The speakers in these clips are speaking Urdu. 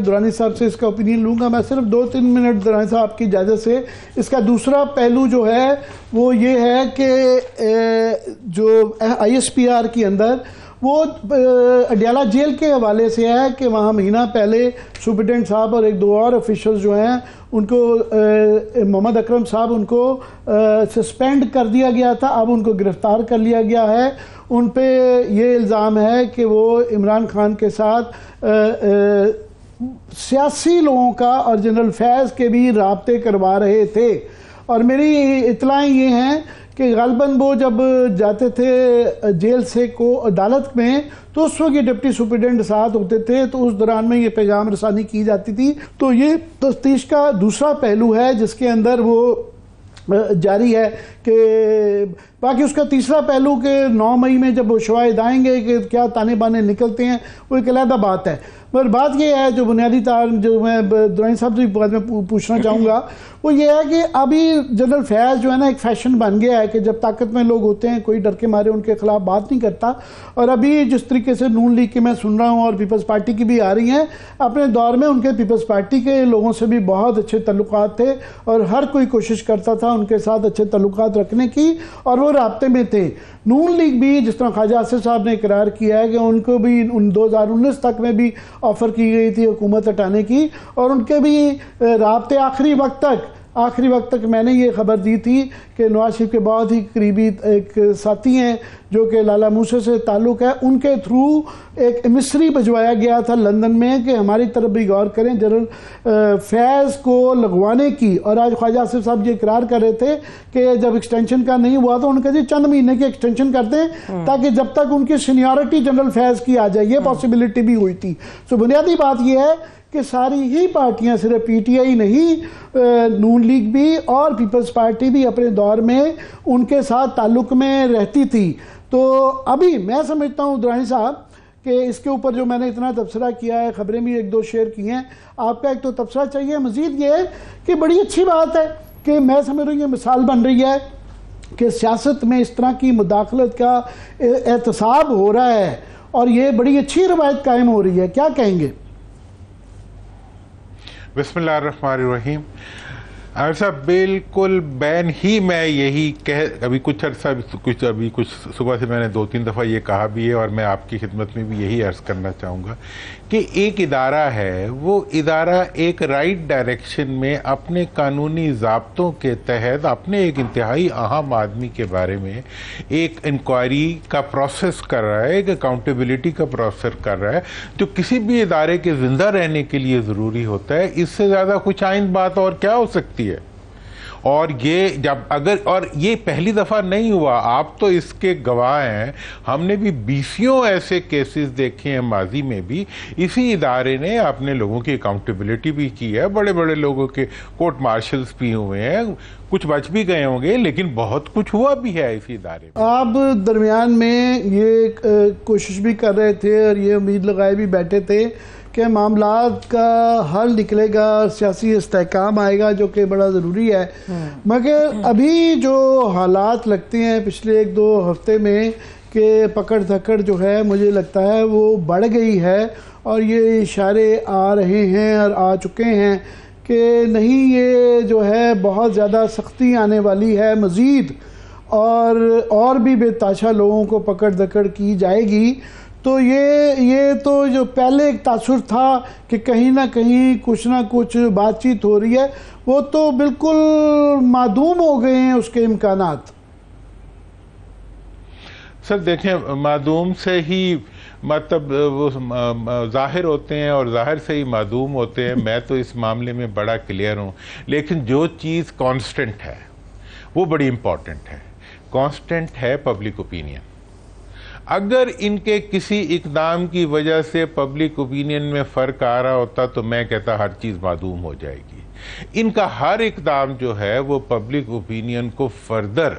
درانی صاحب سے اس کا اوپینین لوں گا. میں صرف 2-3 منٹ درانی صاحب کی اجازت سے. اس کا دوسرا پہلو جو ہے وہ یہ ہے کہ جو آئی ایس پی آر کے اندر وہ اڈیالہ جیل کے حوالے سے ہے کہ وہاں مہینہ پہلے سپرنٹینڈنٹ صاحب اور ایک دو اور آفیشلز جو ہیں ان کو محمد اکرم صاحب ان کو سسپینڈ کر دیا گیا تھا. اب ان کو گرفتار کر لیا گیا ہے. ان پہ یہ الزام ہے کہ وہ عمران خان کے ساتھ سیاسی لوگوں کا اور جنرل فیض کے بھی رابطے کروا رہے تھے. اور میری اطلاعیں یہ ہیں کہ غالباً وہ جب جاتے تھے جیل سے کو عدالت میں تو اس وقت یہ ڈپٹی سپرنٹینڈنٹ ساتھ ہوتے تھے تو اس دوران میں یہ پیغام رسانی کی جاتی تھی. تو یہ تفتیش کا دوسرا پہلو ہے جس کے اندر وہ جاری ہے. کہ باقی اس کا تیسرا پہلو کہ 9 مئی میں جب وہ شواہد آئیں گے کہ کیا تانے بانے نکلتے ہیں وہ ایک علیحدہ بات ہے. مگر بات یہ ہے جو بنیادی جو میں درانی صاحب سے بعد میں پوچھنا چاہوں گا وہ یہ ہے کہ ابھی جنرل فیض جو ہے نا ایک فیشن بن گیا ہے کہ جب طاقت میں لوگ ہوتے ہیں کوئی ڈر کے مارے ان کے خلاف بات نہیں کرتا. اور ابھی جس طریقے سے نون لیگ کے میں سن رہا ہوں اور پیپلز پارٹی کی بھی آ رہی ہیں, اپنے دور میں ان کے پیپلز پارٹی کے لوگوں سے بھی بہت اچھے تعلقات تھے اور ہر کوئی کوشش کرتا تھا ان کے ساتھ اچھے تعلقات رکھنے کی اور وہ رابطے میں تھے. نون لیگ بھی جس طرح خواجہ آصف صاحب نے اقرار کیا ہے کہ ان کو بھی 2019 تک میں بھی آفر کی گئی تھی حکومت ہٹانے کی اور ان کے بھی رابطے آخری وقت تک میں نے یہ خبر دی تھی کہ نواز شریف کے بہت ہی قریبی ایک ساتھی ہیں جو کہ لالا موسی سے تعلق ہے, ان کے تھرو ایک مصری بھجوایا گیا تھا لندن میں کہ ہماری طرف بھی غور کریں جنرل فیض کو لگوانے کی. اور آج خواجہ آصف صاحب یہ اقرار کر رہے تھے کہ جب ایکسٹینشن کا نہیں ہوا تو ان کا جی چند مہینے کی ایکسٹینشن کرتے ہیں تاکہ جب تک ان کی سینیورٹی جنرل فیض کی آ جائے. یہ پاسبلٹی بھی ہوئی تھی. سو بنیادی بات یہ ہے کہ ساری ہی پارٹیاں صرف پی ٹی آئی نہیں, نون لیگ بھی اور پیپلز پارٹی بھی اپنے دور میں ان کے ساتھ تعلق میں رہتی تھی. تو ابھی میں سمجھتا ہوں درانی صاحب کہ اس کے اوپر جو میں نے اتنا تبصرہ کیا ہے, خبریں بھی 1-2 شیئر کی ہیں, آپ کا ایک تو تبصرہ چاہیے. مزید یہ ہے کہ بڑی اچھی بات ہے کہ میں سمجھ رہا ہوں یہ مثال بن رہی ہے کہ سیاست میں اس طرح کی مداخلت کا احتساب ہو رہا ہے اور یہ بڑی اچھی روایت قائم ہو رہی ہے. کیا کہیں گے؟ بسم اللہ الرحمن الرحیم. عامر صاحب بالکل بین ہی میں یہی ابھی کچھ عرصہ کچھ صبح سے میں نے 2-3 دفعہ یہ کہا بھی ہے اور میں آپ کی خدمت میں بھی یہی عرض کرنا چاہوں گا کہ ایک ادارہ ہے, وہ ادارہ ایک رائٹ ڈائریکشن میں اپنے قانونی ضابطوں کے تحت اپنے ایک انتہائی اہم آدمی کے بارے میں ایک انکوائری کا پروسیس کر رہا ہے, ایک اکاؤنٹیبلٹی کا پروسیس کر رہا ہے جو کسی بھی ادارے کے زندہ رہنے کے لیے ضروری ہوتا ہے. اس سے زیادہ کچھ آئند بات اور کیا ہو سکتی ہے؟ اور یہ پہلی دفعہ نہیں ہوا, آپ تو اس کے گواہ ہیں. ہم نے بھی 20 ایسے کیسز دیکھے ہیں ماضی میں بھی. اسی ادارے نے اپنے لوگوں کی اکاؤنٹیبلٹی بھی کی ہے, بڑے بڑے لوگوں کے کورٹ مارشلز بھی ہوئے ہیں, کچھ بچ بھی گئے ہوں گے, لیکن بہت کچھ ہوا بھی ہے اسی ادارے میں. آپ درمیان میں یہ کوشش بھی کر رہے تھے اور یہ امید لگائے بھی بیٹھے تھے کہ معاملات کا حل نکلے گا, سیاسی استحکام آئے گا جو کہ بڑا ضروری ہے. مگر ابھی جو حالات لگتے ہیں پچھلے 1-2 ہفتے میں کہ پکڑ دھکڑ جو ہے مجھے لگتا ہے وہ بڑھ گئی ہے اور یہ اشارے آ رہے ہیں اور آ چکے ہیں کہ نہیں یہ جو ہے بہت زیادہ سختی آنے والی ہے مزید اور بھی بے تاشا لوگوں کو پکڑ دھکڑ کی جائے گی. تو یہ تو جو پہلے ایک تاثر تھا کہ کہیں نہ کہیں کچھ نہ کچھ بات چیت ہو رہی ہے وہ تو بالکل معدوم ہو گئے ہیں اس کے امکانات. سر دیکھیں, معدوم سے ہی مطلب وہ ظاہر ہوتے ہیں اور ظاہر سے ہی معدوم ہوتے ہیں. میں تو اس معاملے میں بڑا کلیئر ہوں, لیکن جو چیز کانسٹنٹ ہے وہ بڑی امپورٹنٹ ہے. کانسٹنٹ ہے پبلک اوپینین. اگر ان کے کسی اقدام کی وجہ سے پبلک اوپینین میں فرق آ رہا ہوتا تو میں کہتا ہر چیز معدوم ہو جائے گی. ان کا ہر اقدام جو ہے وہ پبلک اوپینین کو فردر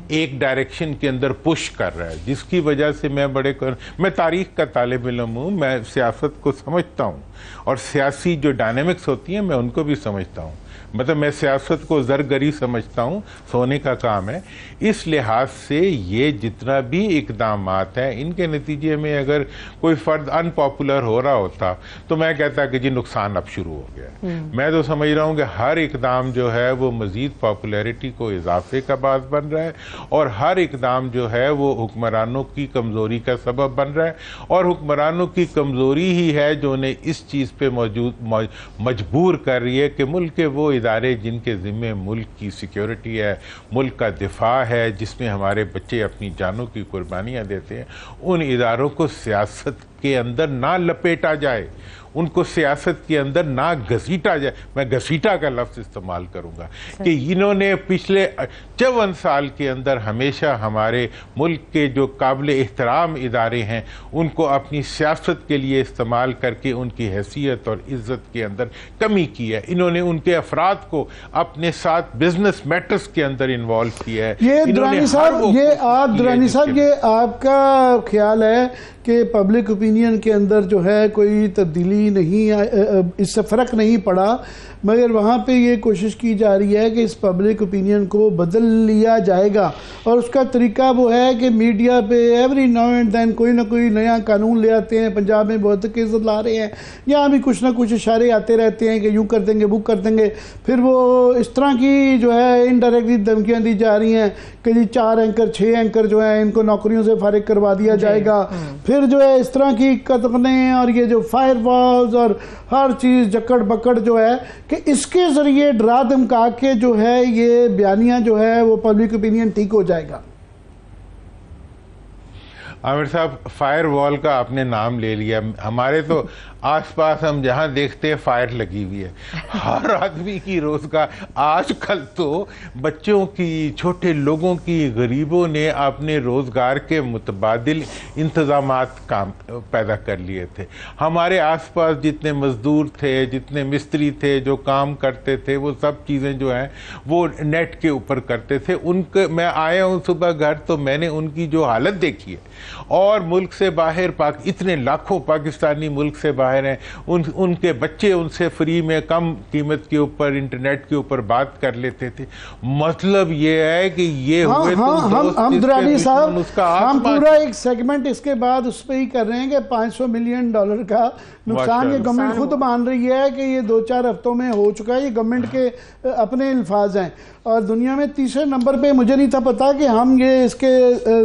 ایک ڈائریکشن کے اندر پش کر رہا ہے، جس کی وجہ سے میں تاریخ کا طالب علم ہوں، میں سیاست کو سمجھتا ہوں اور سیاسی جو ڈائنامکس ہوتی ہیں میں ان کو بھی سمجھتا ہوں، مطلب میں سیاست کو زرگری سمجھتا ہوں، سونے کا کام ہے۔ اس لحاظ سے یہ جتنا بھی اقدامات ہیں ان کے نتیجے میں اگر کوئی فرد ان پاپولر ہو رہا ہوتا تو میں کہتا کہ جی نقصان اب شروع ہو گیا۔ میں تو سمجھ رہا ہوں کہ ہر اقدام جو ہے وہ مزید پاپولیرٹی کو اضافے کا باعث بن رہا ہے، اور ہر اقدام جو ہے وہ حکمرانوں کی کمزوری کا سبب بن رہا ہے، اور حکمرانوں کی کمزوری ہی ہے جو انہیں اس چیز پہ مجبور کر رہی ہے کہ ملک کے وہ ادارے جن کے ذمہ ملک کی سیکیورٹی ہے، ملک کا دفاع ہے، جس میں ہمارے بچے اپنی جانوں کی قربانیاں دیتے ہیں، ان اداروں کو سیاست کے اندر نہ لپیٹا جائے، ان کو سیاست کے اندر نہ گھسیٹا جائے۔ میں گھسیٹا کا لفظ استعمال کروں گا کہ انہوں نے پچھلے 54 سال کے اندر ہمیشہ ہمارے ملک کے جو قابل احترام ادارے ہیں ان کو اپنی سیاست کے لیے استعمال کر کے ان کی حیثیت اور عزت کے اندر کمی کی ہے۔ انہوں نے ان کے افراد کو اپنے ساتھ بزنس میٹرز کے اندر انوالو کیا ہے۔ یہ درانی صاحب یہ آپ کا خیال ہے کہ پبلک اوپینین کے اندر جو ہے کوئی تبدیلی نہیں، اس سے فرق نہیں پڑا، مگر وہاں پہ یہ کوشش کی جا رہی ہے کہ اس پبلک اوپینین کو بدل لیا جائے گا، اور اس کا طریقہ وہ ہے کہ میڈیا پہ ایوری ناؤ اینڈ دین کوئی نہ کوئی نیا قانون لے آتے ہیں۔ پنجاب میں بہت کیسز لا رہے ہیں، یہاں بھی کچھ نہ کچھ اشارے آتے رہتے ہیں کہ یوں کر دیں گے وہ کر دیں گے، پھر وہ اس طرح کی جو ہے انڈائریکٹلی دھمکیاں دی جا رہی ہیں کہ جی 4 اینکر 6 اینکر جو ہیں ان کو نوکریوں سے فارغ کروا دیا جائے گا، پھر جو ہے اس طرح کی قدغنیں اور یہ جو فائر والز اور ہر چیز جکڑ بکڑ جو ہے کہ اس کے ذریعے ڈرا دھمکا کے جو ہے یہ بیانیہ جو ہے وہ پبلک اوپینین ٹھیک ہو جائے گا۔ عامر صاحب فائر وال کا آپ نے نام لے لیا، ہمارے تو آس پاس ہم جہاں دیکھتے ہیں فائر لگی ہوئی ہے، ہر آدمی کی روزگار، آج کل تو بچوں کی، چھوٹے لوگوں کی، غریبوں نے اپنے روزگار کے متبادل انتظامات کام پیدا کر لیے تھے۔ ہمارے آس پاس جتنے مزدور تھے، جتنے مستری تھے جو کام کرتے تھے، وہ سب چیزیں جو ہیں وہ نیٹ کے اوپر کرتے تھے۔ میں آیا ہوں صبح گھر تو میں نے ان کی جو حالت دیکھی ہے، اور ملک سے باہر اتنے لاکھوں پاکستانی ملک سے باہر ہیں، ان کے بچے ان سے فری میں کم قیمت کے اوپر انٹرنیٹ کے اوپر بات کر لیتے تھے۔ مطلب یہ ہے کہ یہ ہوئے ہم درانی صاحب ہم پورا ایک سیگمنٹ اس کے بعد اس پہ ہی کر رہے ہیں کہ $500 ملین کا نقصان یہ گورنمنٹ خود مان رہی ہے کہ یہ 2-4 ہفتوں میں ہو چکا ہے، یہ گورنمنٹ کے اپنے الفاظ ہیں۔ اور دنیا میں تیسرے نمبر پہ مجھے نہیں تھا پتا کہ ہم یہ اس کے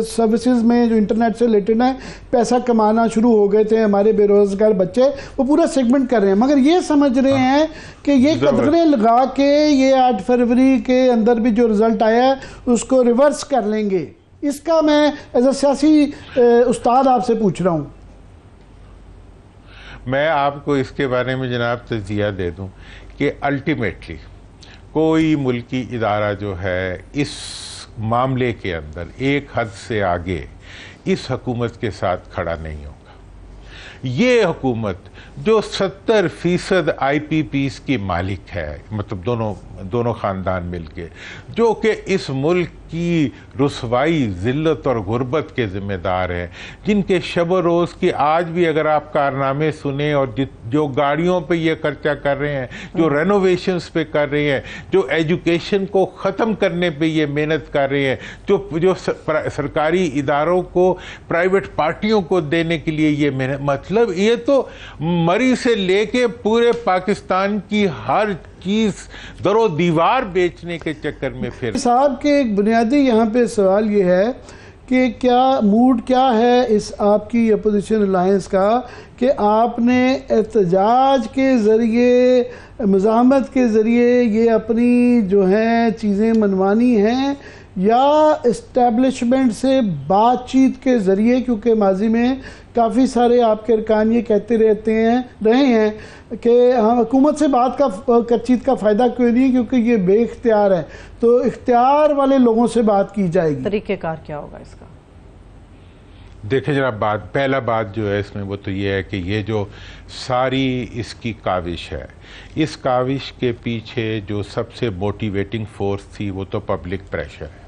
سروسز میں جو انٹرنیٹ سے ریلیٹڈ ہیں پیسہ کمانا شروع ہو گئے تھے ہمارے بے روزگار بچے، وہ پورا سیگمنٹ کر رہے ہیں، مگر یہ سمجھ رہے ہیں کہ یہ قدریں لگا کے یہ 8 فروری کے اندر بھی جو رزلٹ آیا ہے اس کو ریورس کر لیں گے۔ اس کا میں ایز اے سیاسی استاد آپ سے پوچھ رہا ہوں۔ میں آپ کو اس کے بارے میں جناب تجزیہ دے دوں کہ الٹیمیٹلی کوئی ملکی ادارہ جو ہے اس معاملے کے اندر ایک حد سے آگے اس حکومت کے ساتھ کھڑا نہیں ہوگا۔ یہ حکومت جو 70% آئی پی پیز کی مالک ہے، مطلب دونوں خاندان مل کے، جو کہ اس ملک کی رسوائی، ذلت اور غربت کے ذمہ دار ہیں، جن کے شب و روز کی آج بھی اگر آپ کارنامے سنیں، اور جو گاڑیوں پہ یہ خرچہ کر رہے ہیں، جو رینوویشنز پہ کر رہے ہیں، جو ایجوکیشن کو ختم کرنے پہ یہ محنت کر رہے ہیں، جو سرکاری اداروں کو پرائیویٹ پارٹیوں کو دینے کے لیے یہ محنت، مطلب یہ تو مری سے لے کے پورے پاکستان کی ہر چیز در و دیوار بیچنے کے چکر میں پھر صاحب کے ایک بنیادی یہاں پہ سوال یہ ہے کہ موڈ کیا ہے اس آپ کی اپوزیشن الائنس کا کہ آپ نے احتجاج کے ذریعے، مزاحمت کے ذریعے یہ اپنی جو ہیں چیزیں منوانی ہیں، یا اسٹیبلشمنٹ سے بات چیت کے ذریعے، کیونکہ ماضی میں کافی سارے آپ کے ارکان یہ کہتے رہے ہیں کہ حکومت سے بات چیت کا فائدہ کوئی نہیں کیونکہ یہ بے اختیار ہے، تو اختیار والے لوگوں سے بات کی جائے گی۔ طریقہ کار کیا ہوگا اس کا؟ دیکھیں جناب، پہلا بات جو ہے اس میں وہ تو یہ ہے کہ یہ جو ساری اس کی کاوش ہے، اس کاوش کے پیچھے جو سب سے موٹیویٹنگ فورس تھی وہ تو پبلک پریشر ہے،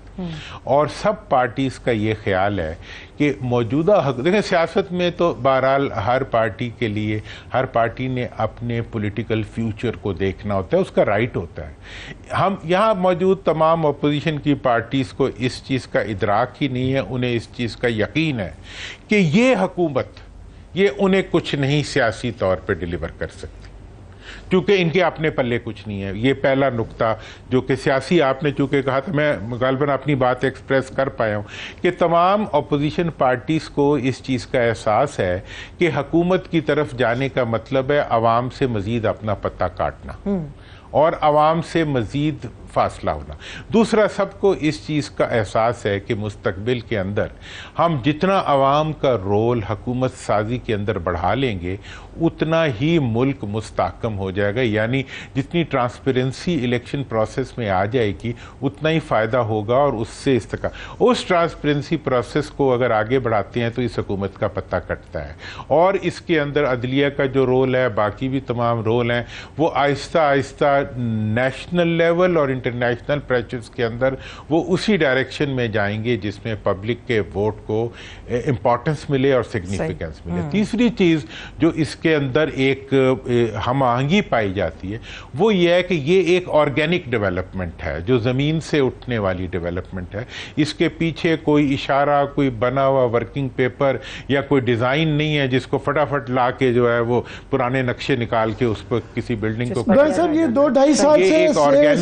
اور سب پارٹیز کا یہ خیال ہے کہ موجودہ دیکھیں سیاست میں تو بہرحال ہر پارٹی کے لیے، ہر پارٹی نے اپنے پولیٹیکل فیوچر کو دیکھنا ہوتا ہے، اس کا رائٹ ہوتا ہے۔ ہم یہاں موجود تمام اپوزیشن کی پارٹیز کو اس چیز کا ادراک ہی نہیں ہے، انہیں اس چیز کا یقین ہے کہ یہ حکومت یہ انہیں کچھ نہیں سیاسی طور پہ ڈیلیور کر سکتی، کیونکہ ان کے اپنے پلے کچھ نہیں ہے۔ یہ پہلا نقطہ جو کہ سیاسی آپ نے چونکہ کہا تھا، میں غالباً اپنی بات ایکسپریس کر پایا ہوں کہ تمام اپوزیشن پارٹیز کو اس چیز کا احساس ہے کہ حکومت کی طرف جانے کا مطلب ہے عوام سے مزید اپنا پتہ کاٹنا اور عوام سے مزید فاصلہ ہونا۔ دوسرا، سب کو اس چیز کا احساس ہے کہ مستقبل کے اندر ہم جتنا عوام کا رول حکومت سازی کے اندر بڑھا لیں گے اتنا ہی ملک مستحکم ہو جائے گا، یعنی جتنی ٹرانسپیرنسی الیکشن پروسیس میں آ جائے گی اتنا ہی فائدہ ہوگا، اور اس سے اس ٹرانسپیرنسی پروسیس کو اگر آگے بڑھاتے ہیں تو اس حکومت کا پتہ کٹتا ہے، اور اس کے اندر عدلیہ کا جو رول ہے، باقی بھی تمام رول ہیں، وہ آہستہ آہستہ نیشنل لیول اور انٹرنیشنل پریشرز کے اندر وہ اسی ڈائریکشن میں جائیں گے جس میں پبلک کے ووٹ کو امپورٹنس ملے اور سگنیفیکنس ملے۔ تیسری چیز جو اس کے اندر ایک ہم آہنگی پائی جاتی ہے وہ یہ ہے کہ یہ ایک آرگینک ڈیولپمنٹ ہے، جو زمین سے اٹھنے والی ڈیولپمنٹ ہے۔ اس کے پیچھے کوئی اشارہ، کوئی بنا ہوا ورکنگ پیپر یا کوئی ڈیزائن نہیں ہے جس کو فٹافٹ لا کے جو ہے وہ پرانے نقشے نکال کے اس پر کسی بلڈنگ کو صاحب یہ 2-2.5 سال سے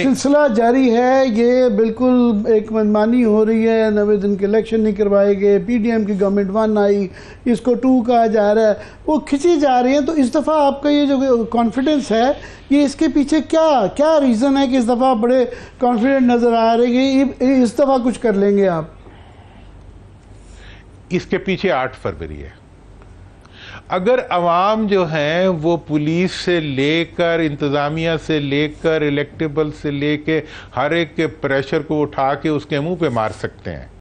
سلسلہ جاری ہے، یہ بالکل ایک منمانی ہو رہی ہے، 90 دن کے الیکشن نہیں کروائے گئے، پی ڈی ایم کی گورنمنٹ 1 آئی، اس کو 2 کہا جا رہا ہے، وہ کھچی جا رہی ہیں۔ تو اس دفعہ آپ کا یہ جو کانفیڈنس ہے، یہ اس کے پیچھے کیا ریزن ہے کہ اس دفعہ بڑے کانفیڈنٹ نظر آ رہے ہیں، اس دفعہ کچھ کر لیں گے آپ؟ اس کے پیچھے 8 فروری ہے۔ اگر عوام جو ہیں وہ پولیس سے لے کر، انتظامیہ سے لے کر، الیکٹیبل سے لے کے ہر ایک کے پریشر کو اٹھا کے اس کے منہ پہ مار سکتے ہیں